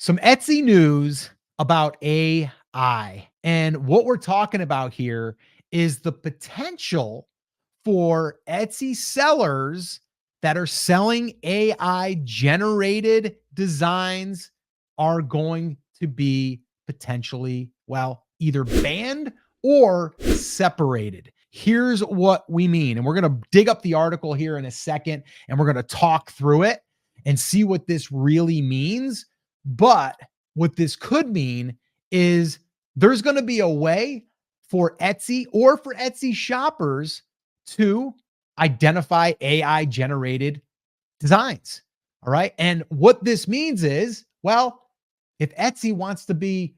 Some Etsy news about AI. And what we're talking about here is the potential for Etsy sellers that are selling AI generated designs are going to be potentially, well, either banned or separated. Here's what we mean. And we're going to dig up the article here in a second and we're going to talk through it and see what this really means. But what this could mean is there's going to be a way for Etsy or for Etsy shoppers to identify AI generated designs. All right. And what this means is, well, if Etsy wants to be,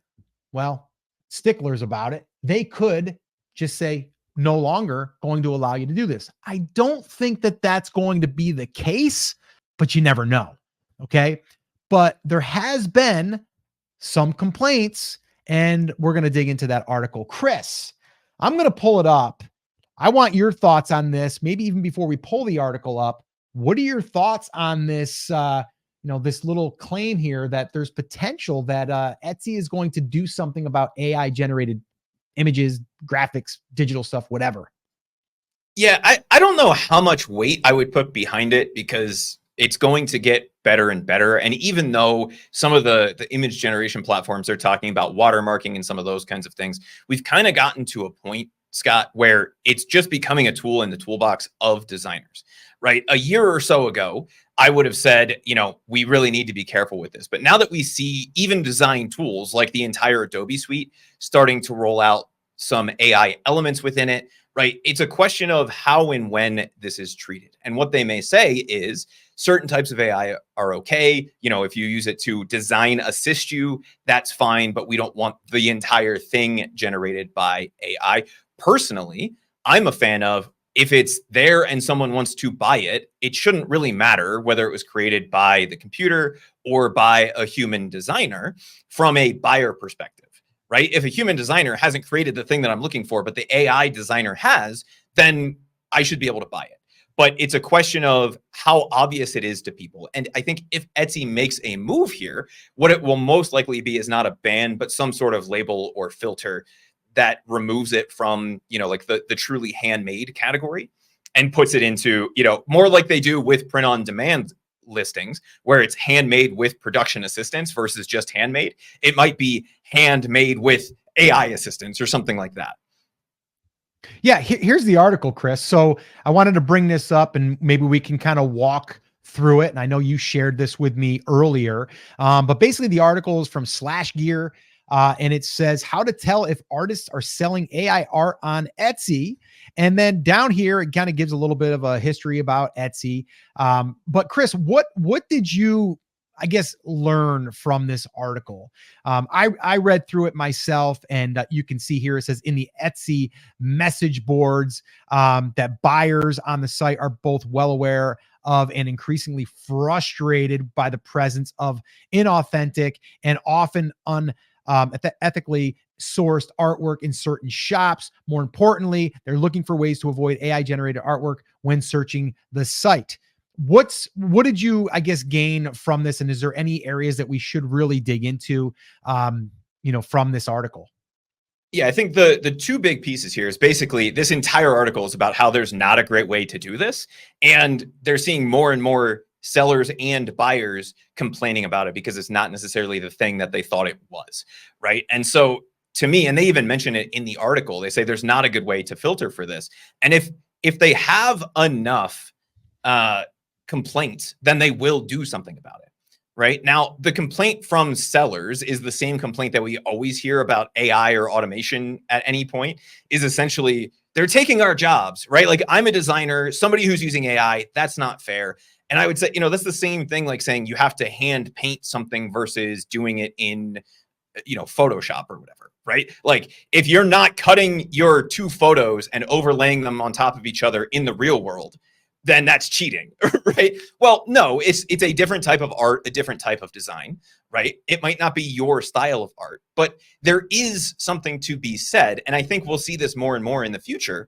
well, sticklers about it, they could just say, no longer going to allow you to do this. I don't think that that's going to be the case, but you never know. Okay. But there has been some complaints, and we're going to dig into that article. Chris, I'm going to pull it up. I want your thoughts on this, maybe even before we pull the article up. What are your thoughts on this, this little claim here that there's potential that Etsy is going to do something about AI generated images, graphics, digital stuff, whatever? Yeah, I don't know how much weight I would put behind it because it's going to get better and better. And even though some of the image generation platforms are talking about watermarking and some of those kinds of things, we've kind of gotten to a point, Scott, where it's just becoming a tool in the toolbox of designers, right? A year or so ago, I would have said, we really need to be careful with this. But now that we see even design tools like the entire Adobe suite starting to roll out some AI elements within it, right? It's a question of how and when this is treated. And what they may say is certain types of AI are okay. If you use it to design assist you, that's fine, but we don't want the entire thing generated by AI. Personally, I'm a fan of if it's there and someone wants to buy it, it shouldn't really matter whether it was created by the computer or by a human designer from a buyer perspective, right? If a human designer hasn't created the thing that I'm looking for, but the AI designer has, then I should be able to buy it. But it's a question of how obvious it is to people. And I think if Etsy makes a move here, what it will most likely be is not a ban, but some sort of label or filter that removes it from, like the truly handmade category and puts it into, more like they do with print on demand listings, where it's handmade with production assistance versus just handmade. It might be handmade with AI assistance or something like that. Yeah, here's the article, Chris. So I wanted to bring this up and maybe we can kind of walk through it. And I know you shared this with me earlier, but basically the article is from Slash Gear, and it says how to tell if artists are selling AI art on Etsy. And then down here, it kind of gives a little bit of a history about Etsy. But Chris, what did you, I guess, learn from this article? I read through it myself, and you can see here it says in the Etsy message boards that buyers on the site are both well aware of and increasingly frustrated by the presence of inauthentic and often ethically sourced artwork in certain shops. More importantly, they're looking for ways to avoid AI generated artwork when searching the site. What did you, I guess, gain from this? And is there any areas that we should really dig into, from this article? Yeah, I think the two big pieces here is basically this entire article is about how there's not a great way to do this. And they're seeing more and more sellers and buyers complaining about it because it's not necessarily the thing that they thought it was, right? And so to me, and they even mention it in the article, they say there's not a good way to filter for this. And if they have enough complaints, then they will do something about it. Right now, the complaint from sellers is the same complaint that we always hear about AI or automation at any point, is essentially they're taking our jobs, right? Like, I'm a designer, somebody who's using AI, that's not fair. And I would say, that's the same thing like saying you have to hand paint something versus doing it in, Photoshop or whatever, right? Like, if you're not cutting your two photos and overlaying them on top of each other in the real world, then that's cheating, right? Well, no, it's a different type of art, a different type of design, right? It might not be your style of art, but there is something to be said. And I think we'll see this more and more in the future.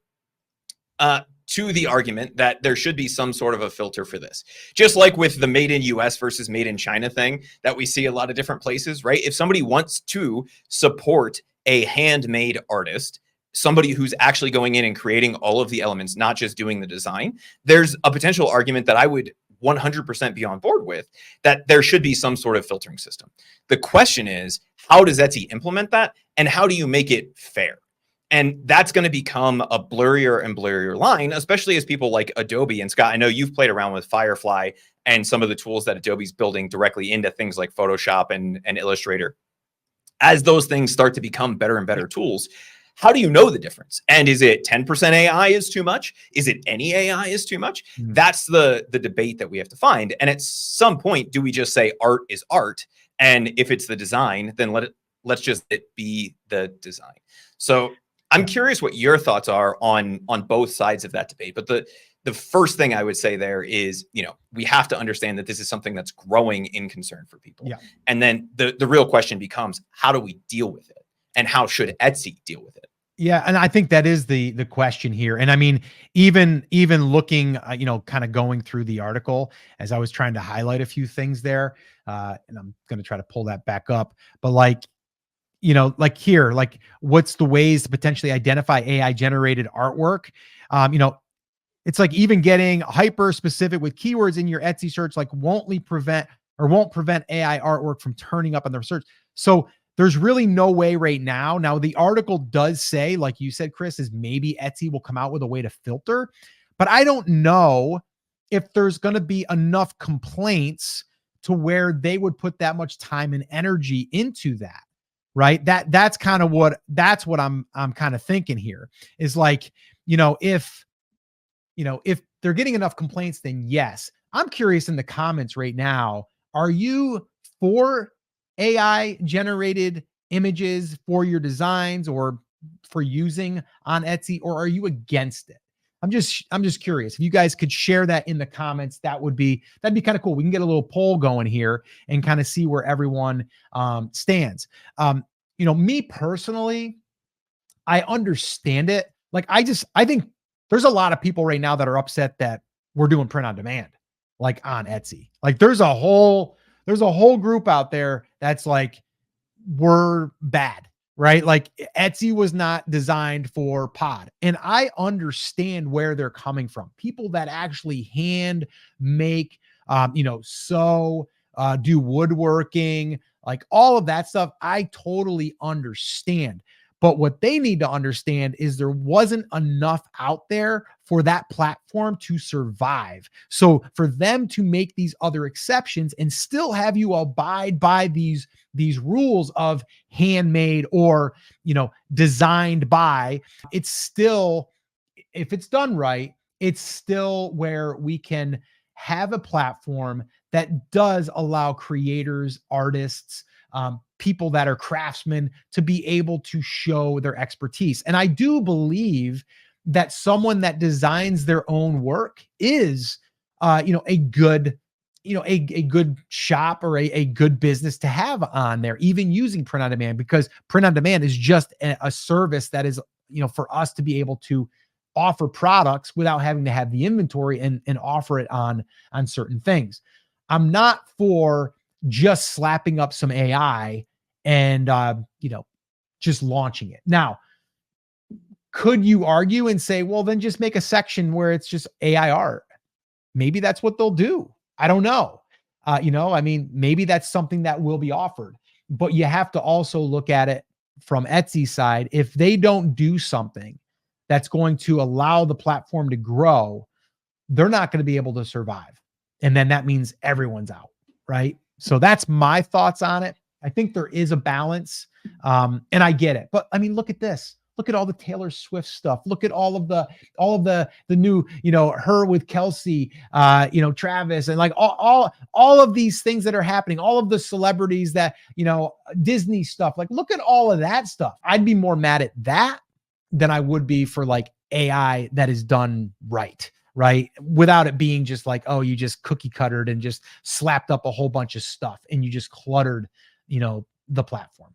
to the argument that there should be some sort of a filter for this. Just like with the made in US versus made in China thing that we see a lot of different places, right? If somebody wants to support a handmade artist, somebody who's actually going in and creating all of the elements, not just doing the design, there's a potential argument that I would 100% be on board with, that there should be some sort of filtering system. The question is, how does Etsy implement that? And how do you make it fair? And that's going to become a blurrier and blurrier line, especially as people like Adobe and Scott, I know you've played around with Firefly and some of the tools that Adobe's building directly into things like Photoshop and Illustrator. As those things start to become better and better tools, how do you know the difference? And is it 10% AI is too much? Is it any AI is too much? That's the debate that we have to find. And at some point, do we just say art is art? And if it's the design, then let's just it be the design. So I'm curious what your thoughts are on both sides of that debate. But the first thing I would say there is, we have to understand that this is something that's growing in concern for people. Yeah. And then the real question becomes, how do we deal with it? And how should Etsy deal with it? Yeah, and I think that is the question here. And I mean, even looking, kind of going through the article as I was trying to highlight a few things there, and I'm going to try to pull that back up. But like here, like what's the ways to potentially identify AI generated artwork? It's like even getting hyper specific with keywords in your Etsy search, like won't prevent AI artwork from turning up on their search. So there's really no way right now. Now, the article does say, like you said, Chris, is maybe Etsy will come out with a way to filter, but I don't know if there's going to be enough complaints to where they would put that much time and energy into that. Right. That's what I'm kind of thinking here is like, if they're getting enough complaints, then yes. I'm curious in the comments right now, are you for AI generated images for your designs or for using on Etsy, or are you against it? I'm just curious. If you guys could share that in the comments, that'd be kind of cool. We can get a little poll going here and kind of see where everyone stands. Me personally, I understand it. Like I think there's a lot of people right now that are upset that we're doing print on demand, like on Etsy. Like there's a whole group out there that's like, we're bad, right? Like Etsy was not designed for pod. And I understand where they're coming from. People that actually hand make, do woodworking, like all of that stuff. I totally understand. But what they need to understand is there wasn't enough out there for that platform to survive. So for them to make these other exceptions and still have you abide by these rules of handmade or, designed by, it's still, if it's done right, it's still where we can have a platform that does allow creators, artists, people that are craftsmen to be able to show their expertise. And I do believe that someone that designs their own work is, a good, a good shop or a good business to have on there, even using print on demand, because print on demand is just a service that is, for us to be able to offer products without having to have the inventory and offer it on certain things. I'm not for just slapping up some AI and, just launching it. Now, could you argue and say, well, then just make a section where it's just AI art? Maybe that's what they'll do. I don't know. Maybe that's something that will be offered, but you have to also look at it from Etsy's side. If they don't do something that's going to allow the platform to grow, they're not going to be able to survive. And then that means everyone's out, right? So that's my thoughts on it. I think there is a balance, and I get it. But I mean, look at this. Look at all the Taylor Swift stuff. Look at all of the new, her with Kelsey, Travis, and like all of these things that are happening. All of the celebrities that, Disney stuff. Like, look at all of that stuff. I'd be more mad at that than I would be for like AI that is done right. Right. Without it being just like, oh, you just cookie cuttered and just slapped up a whole bunch of stuff and you just cluttered, the platform.